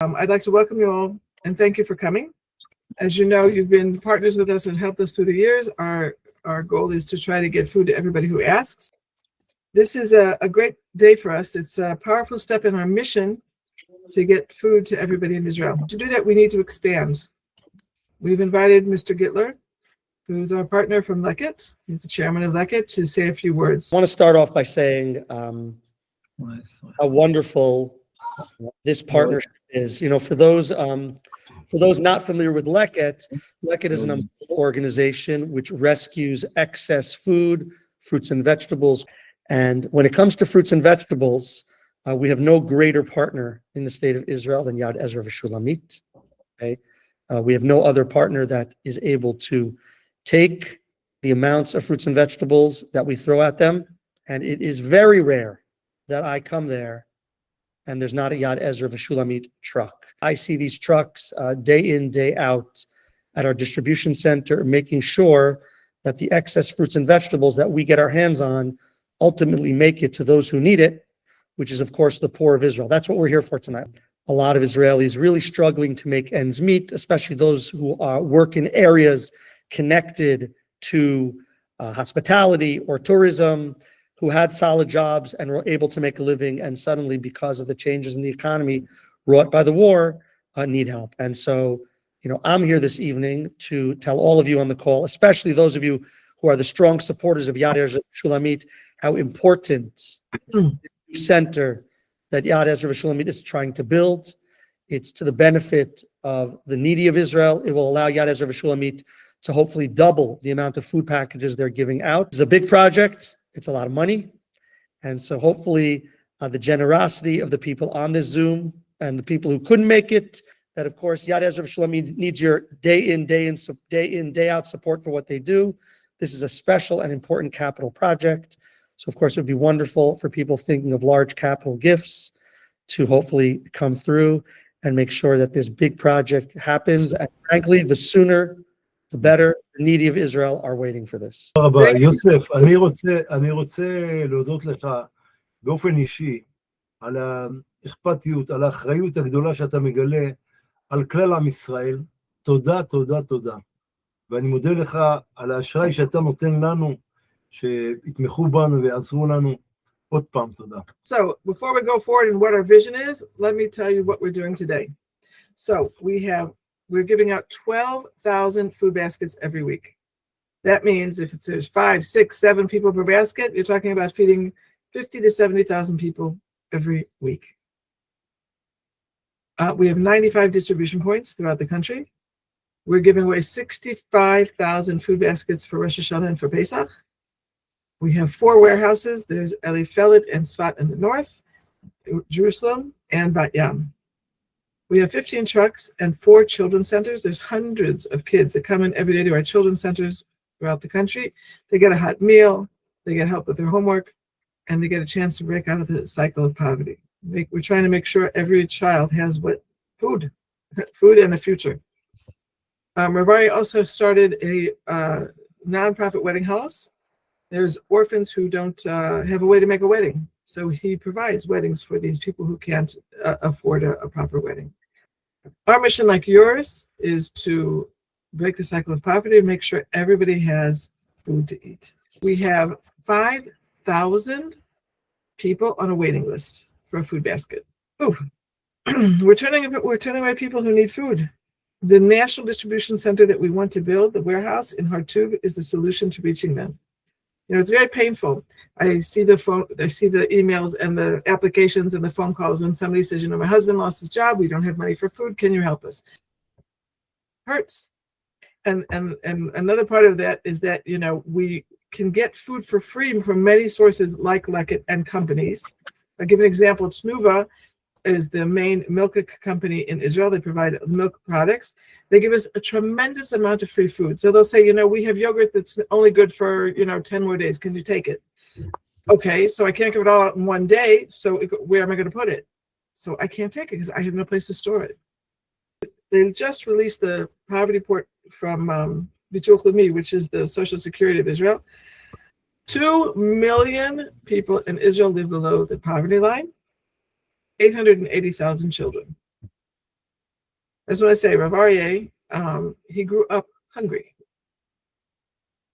I'd like to welcome you all and thank you for coming. As you know, you've been partners with us and helped us through the years. Our goal is to try to get food to everybody who asks. This is a great day for us. It's a powerful step in our mission to get food to everybody in Israel. To do that, we need to expand. We've invited Mr. Gittler, who's our partner from Leket. He's the chairman of Leket, to say a few words. I want to start off by saying how wonderful this partnership is. You know, for those not familiar with Leket, Leket is an umbrella organization which rescues excess food, fruits and vegetables. And when it comes to fruits and vegetables, we have no greater partner in the state of Israel than Yad Ezra V'Shulamit. Okay? We have no other partner that is able to take the amounts of fruits and vegetables that we throw at them. And it is very rare that I come there and there's not a Yad Ezra V'Shulamit truck. I see these trucks day in, day out at our distribution center, making sure that the excess fruits and vegetables that we get our hands on ultimately make it to those who need it, which is, of course, the poor of Israel. That's what we're here for tonight. A lot of Israelis really struggling to make ends meet, especially those who work in areas connected to hospitality or tourism, who had solid jobs and were able to make a living, and suddenly, because of the changes in the economy wrought by the war, need help. And so, you know, I'm here this evening to tell all of you on the call, especially those of you who are the strong supporters of Yad Ezra V'Shulamit, how important the center that Yad Ezra V'Shulamit is trying to build. It's to the benefit of the needy of Israel. It will allow Yad Ezra V'Shulamit to hopefully double the amount of food packages they're giving out. It's a big project. It's a lot of money. And so hopefully the generosity of the people on this Zoom and the people who couldn't make it, that of course Yad Ezra V'Shulamit needs your day in, day out support for what they do. This is a special and important capital project. So of course it would be wonderful for people thinking of large capital gifts to hopefully come through and make sure that this big project happens. And frankly, the sooner the better. The needy of Israel are waiting for this. יוסף, אני רוצה להודות לך באופן אישי על האכפתיות, על האחריות הגדולה שאתה מגלה על כלל עם ישראל. תודה, תודה, תודה. ואני מודה לך על האשראי שאתה נותן לנו, שיתמכו בנו ויעזרו לנו. עוד פעם, תודה. So, before we go forward and what our vision is, let me tell you what we're doing today. So, we're giving out 12,000 food baskets every week. That means if there's 5, 6, 7 people per basket, you're talking about feeding 50 to 70,000 people every week. We have 95 distribution points throughout the country. We're giving away 65,000 food baskets for Rosh Hashanah and for Pesach. We have 4 warehouses. There's Elifelet and Tzfat in the north, Jerusalem, and Bat Yam. We have 15 trucks and 4 children's centers. There's hundreds of kids that come in every day to our children's centers throughout the country. They get a hot meal, they get help with their homework, and they get a chance to break out of the cycle of poverty. We're trying to make sure every child has food and a future. Ravari also started a nonprofit wedding house. There's orphans who don't have a way to make a wedding. So he provides weddings for these people who can't afford a proper wedding. Our mission, like yours, is to break the cycle of poverty and make sure everybody has food to eat. We have 5,000 people on a waiting list for a food basket. Ooh, we're turning away people who need food. The national distribution center that we want to build, the warehouse in Hartuv, is a solution to reaching them. You know, it's very painful. I see the emails and the applications and the phone calls when somebody says, you know, my husband lost his job, we don't have money for food, can you help us? Hurts. And another part of that is that, you know, we can get food for free from many sources like Leket and companies. I'll give an example. Tnuva is the main milk company in Israel. They provide milk products. They give us a tremendous amount of free food. So they'll say, you know, we have yogurt that's only good for, 10 more days. Can you take it? Okay, so I can't give it all out in one day. So where am I going to put it? So I can't take it because I have no place to store it. They just released the poverty report from Bitur Leumi, which is the Social Security of Israel. 2 million people in Israel live below the poverty line. 880,000 children. I just want to say, Rav Aryeh, he grew up hungry.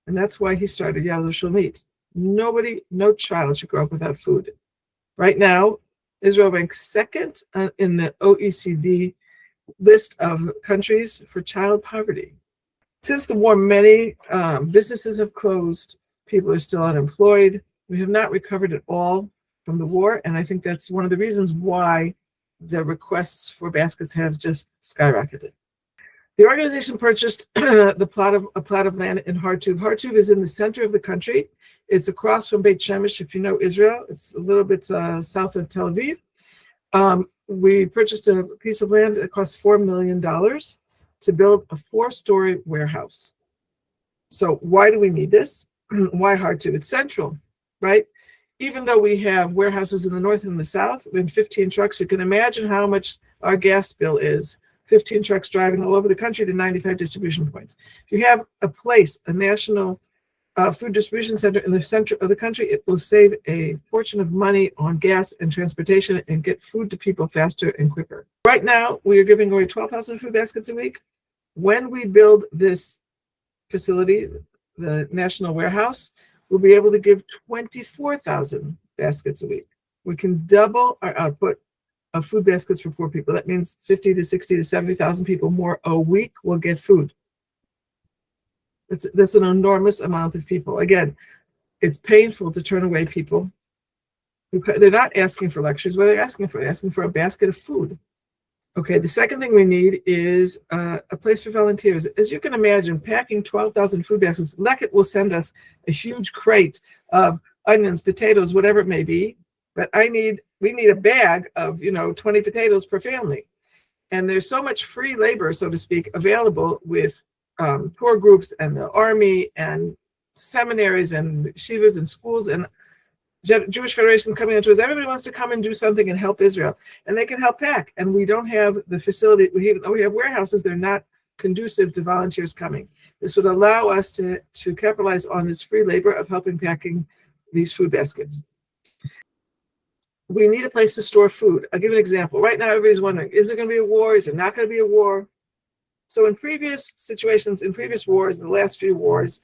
And that's why he started Yad Ezra V'Shulamit. No child should grow up without food. Right now, Israel ranks second in the OECD list of countries for child poverty. Since the war, many businesses have closed. People are still unemployed. We have not recovered at all from the war, and I think that's one of the reasons why the requests for baskets have just skyrocketed. The organization purchased a plot of land in Hartuv. Hartuv is in the center of the country. It's across from Beit Shemesh, if you know Israel. It's a little bit south of Tel Aviv. We purchased a piece of land that cost $4 million to build a 4-story warehouse. So why do we need this? Why Hartuv? It's central, right? Even though we have warehouses in the north and the south, we have 15 trucks. You can imagine how much our gas bill is. 15 trucks driving all over the country to 95 distribution points. If you have a place, a national food distribution center in the center of the country, it will save a fortune of money on gas and transportation and get food to people faster and quicker. Right now, we are giving away 12,000 food baskets a week. When we build this facility, the national warehouse, we'll be able to give 24,000 baskets a week. We can double our output of food baskets for poor people. That means 50 to 60 to 70,000 people more a week will get food. That's an enormous amount of people. Again, it's painful to turn away people. They're not asking for luxuries. What are they asking for? They're asking for a basket of food. Okay, the second thing we need is a place for volunteers. As you can imagine, packing 12,000 food baskets, Leket will send us a huge crate of onions, potatoes, whatever it may be. But we need a bag of 20 potatoes per family. And there's so much free labor, so to speak, available with poor groups and the army and seminaries and yeshivas and schools and Jewish Federation coming into us. Everybody wants to come and do something and help Israel, and they can help pack. And we don't have the facility. We have warehouses. They're not conducive to volunteers coming. This would allow us to capitalize on this free labor of helping packing these food baskets. We need a place to store food. I'll give you an example. Right now, everybody's wondering, is there going to be a war? Is there not going to be a war? So in previous situations, in previous wars, the last few wars,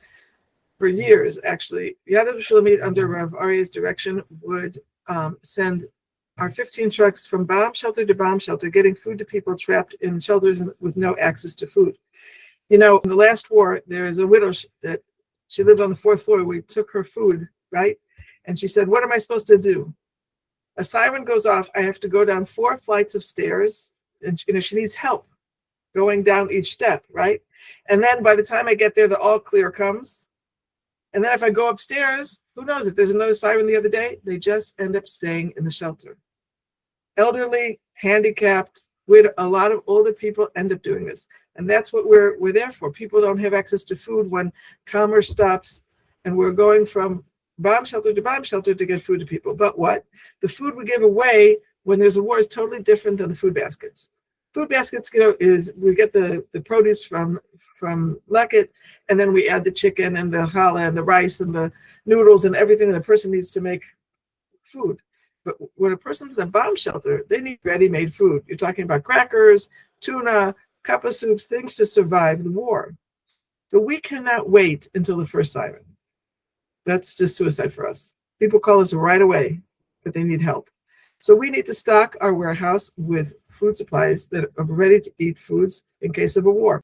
for years, actually, Yad Ezra V'Shulamit under Rav Aryeh's direction would send our 15 trucks from bomb shelter to bomb shelter, getting food to people trapped in shelters with no access to food. In the last war, there is a widow that she lived on the 4th floor. We took her food, right? And she said, what am I supposed to do? A siren goes off. I have to go down 4 flights of stairs, and she needs help going down each step, right? And then by the time I get there, the all clear comes. And then if I go upstairs, who knows? If there's another siren the other day, they just end up staying in the shelter. Elderly, handicapped, with a lot of older people end up doing this. And that's what we're there for. People don't have access to food when commerce stops, and we're going from bomb shelter to bomb shelter to get food to people. But what? The food we give away when there's a war is totally different than the food baskets. Food baskets, is we get the produce from Leket, and then we add the chicken and the challah and the rice and the noodles and everything that a person needs to make food. But when a person's in a bomb shelter, they need ready-made food. You're talking about crackers, tuna, cup of soups, things to survive the war. But we cannot wait until the first siren. That's just suicide for us. People call us right away that they need help. So we need to stock our warehouse with food supplies that are ready-to-eat foods in case of a war.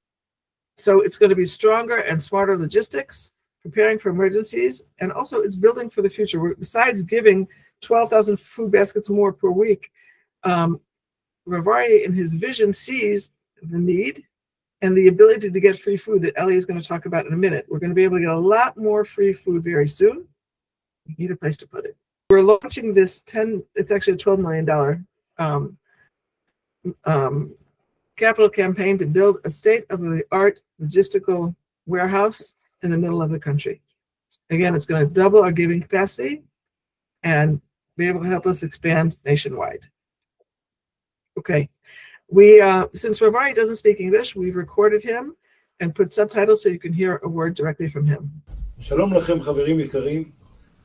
So it's going to be stronger and smarter logistics, preparing for emergencies, and also it's building for the future. Besides giving 12,000 food baskets more per week, Rav Aryeh in his vision sees the need and the ability to get free food that Ellie is going to talk about in a minute. We're going to be able to get a lot more free food very soon. We need a place to put it. We're launching this it's actually a $12 million capital campaign to build a state-of-the-art logistical warehouse in the middle of the country. Again, it's going to double our giving capacity and be able to help us expand nationwide. Okay, since Rav Aryeh doesn't speak English, we've recorded him and put subtitles so you can hear a word directly from him. שלום לכם חברים יקרים,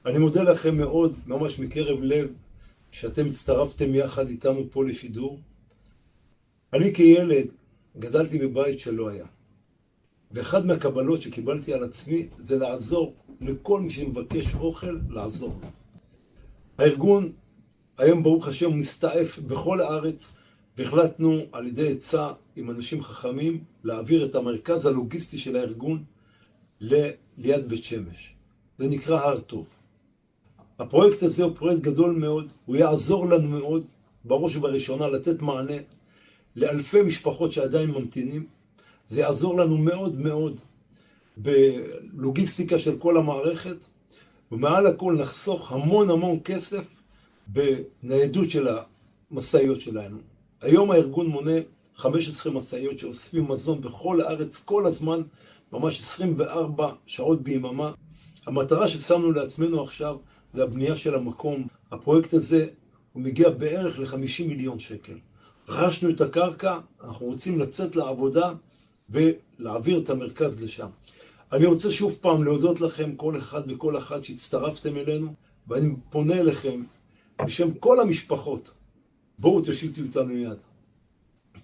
אני מודה לכם מאוד, ממש מקרב לב, שאתם הצטרפתם יחד איתנו פה לשידור. אני כילד גדלתי בבית שלא היה. ואחד מהקבלות שקיבלתי על עצמי זה לעזור לכל מי שמבקש אוכל, לעזור. הארגון היום ברוך השם מסתעף בכל הארץ, והחלטנו על ידי עצה עם אנשים חכמים להעביר את המרכז הלוגיסטי של הארגון ליד בית שמש. זה נקרא הר טוב. הפרויקט הזה הוא פרויקט גדול מאוד, הוא יעזור לנו מאוד, בראש ובראשונה לתת מענה לאלפי משפחות שעדיין ממתינים. זה יעזור לנו מאוד מאוד בלוגיסטיקה של כל המערכת, ומעל הכל נחסוך המון כסף בניידות של המסעיות שלנו. היום הארגון מונה 15 מסעיות שאוספים מזון בכל הארץ כל הזמן, ממש 24 שעות ביממה. המטרה ששמנו לעצמנו עכשיו זה הבנייה של המקום. הפרויקט הזה הוא מגיע בערך ל-50 מיליון שקל. רכשנו את הקרקע, אנחנו רוצים לצאת לעבודה ולהעביר את המרכז לשם. אני רוצה שוב פעם להודות לכם, כל אחד וכל אחת שהצטרפתם אלינו, ואני פונה אליכם בשם כל המשפחות. בואו תושיטו אותנו יד.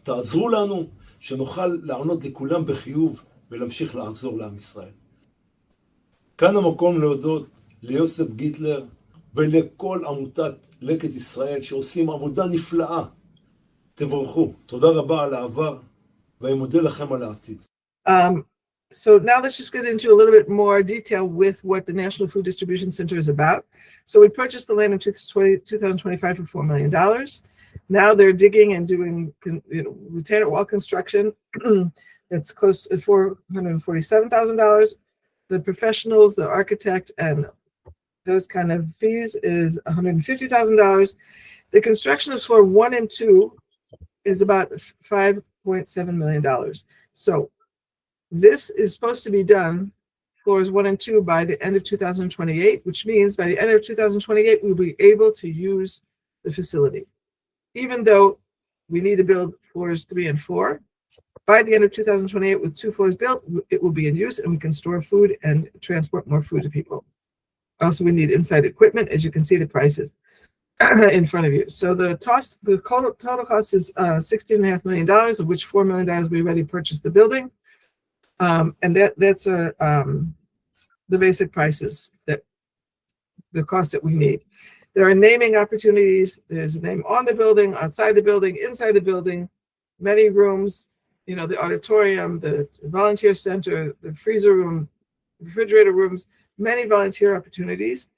תעזרו לנו שנוכל לענות לכולם בחיוב ולהמשיך לעזור לעם ישראל. כאן המקום להודות ליוסף גיטלר ולכל עמותת לקט ישראל שעושים עבודה נפלאה. תבורכו. תודה רבה על העבר, ואני מודה לכם על העתיד. So now let's just get into a little bit more detail with what the National Food Distribution Center is about. So we purchased the land in 2025 for $4 million. Now they're digging and doing retainer wall construction. That's close to $447,000. The professionals, the architect, and those kind of fees is $150,000. The construction of floor 1 and 2 is about $5.7 million. So this is supposed to be done, floors 1 and 2, by the end of 2028, which means by the end of 2028, we'll be able to use the facility. Even though we need to build floors 3 and 4, by the end of 2028, with 2 floors built, it will be in use and we can store food and transport more food to people. Also, we need inside equipment. As you can see, the prices in front of you. So the total cost is $16.5 million, of which $4 million we already purchased the building. And that's the basic prices, that the cost that we need. There are naming opportunities. There's a name on the building, outside the building, inside the building, many rooms, the auditorium, the volunteer center, the freezer room, refrigerator rooms, many volunteer opportunities.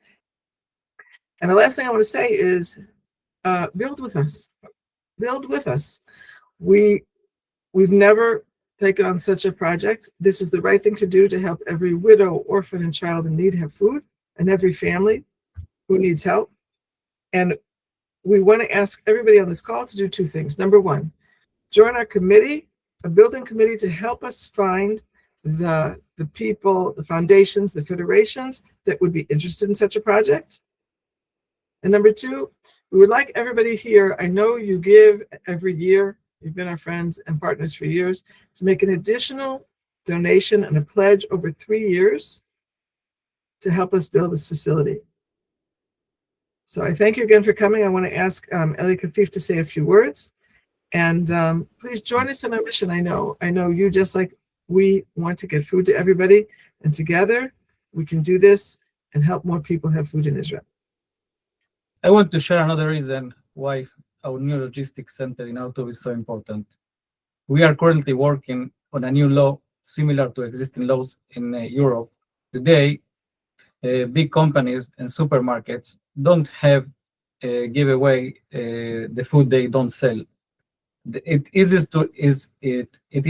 And the last thing I want to say is build with us. Build with us. We've never taken on such a project. This is the right thing to do to help every widow, orphan, and child in need have food, and every family who needs help. And we want to ask everybody on this call to do 2 things. Number 1, join our committee, a building committee, to help us find the people, the foundations, the federations that would be interested in such a project. And number 2, we would like everybody here, I know you give every year, you've been our friends and partners for years, to make an additional donation and a pledge over 3 years to help us build this facility. So I thank you again for coming. I want to ask Eli Kafif to say a few words. And please join us in our mission. I know you, just like we, want to get food to everybody. And together we can do this and help more people have food in Israel. I want to share another reason why our new logistics center in Artov is so important. We are currently working on a new law similar to existing laws in Europe. Today, big companies and supermarkets don't have give away the food they don't sell. It is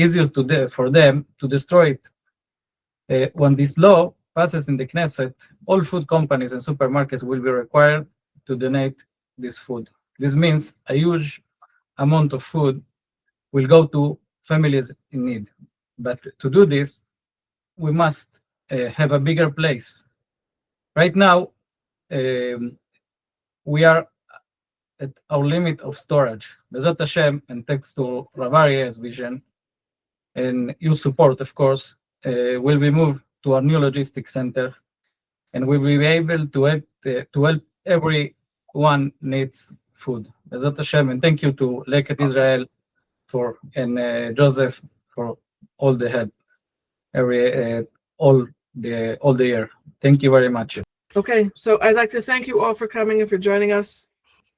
easier for them to destroy it. When this law passes in the Knesset, all food companies and supermarkets will be required to donate this food. This means a huge amount of food will go to families in need. But to do this, we must have a bigger place. Right now, we are at our limit of storage. Bezrat Hashem, and thanks to Rav Aryeh's vision and your support, of course, will be moved to our new logistics center, and we will be able to help everyone needs food. Bezrat Hashem, and thank you to Leket Israel and Joseph for all the help all the year. Thank you very much. Okay, so I'd like to thank you all for coming and for joining us.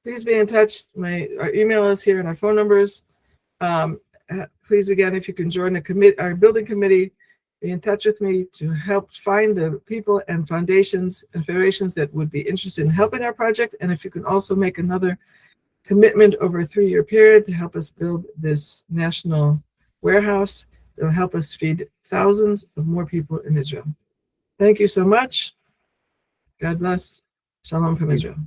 Please be in touch. Our email is here and our phone numbers. Please, again, if you can join our building committee, be in touch with me to help find the people and foundations and federations that would be interested in helping our project. And if you can also make another commitment over a 3-year period to help us build this national warehouse that will help us feed thousands of more people in Israel. Thank you so much. God bless. Shalom from Israel.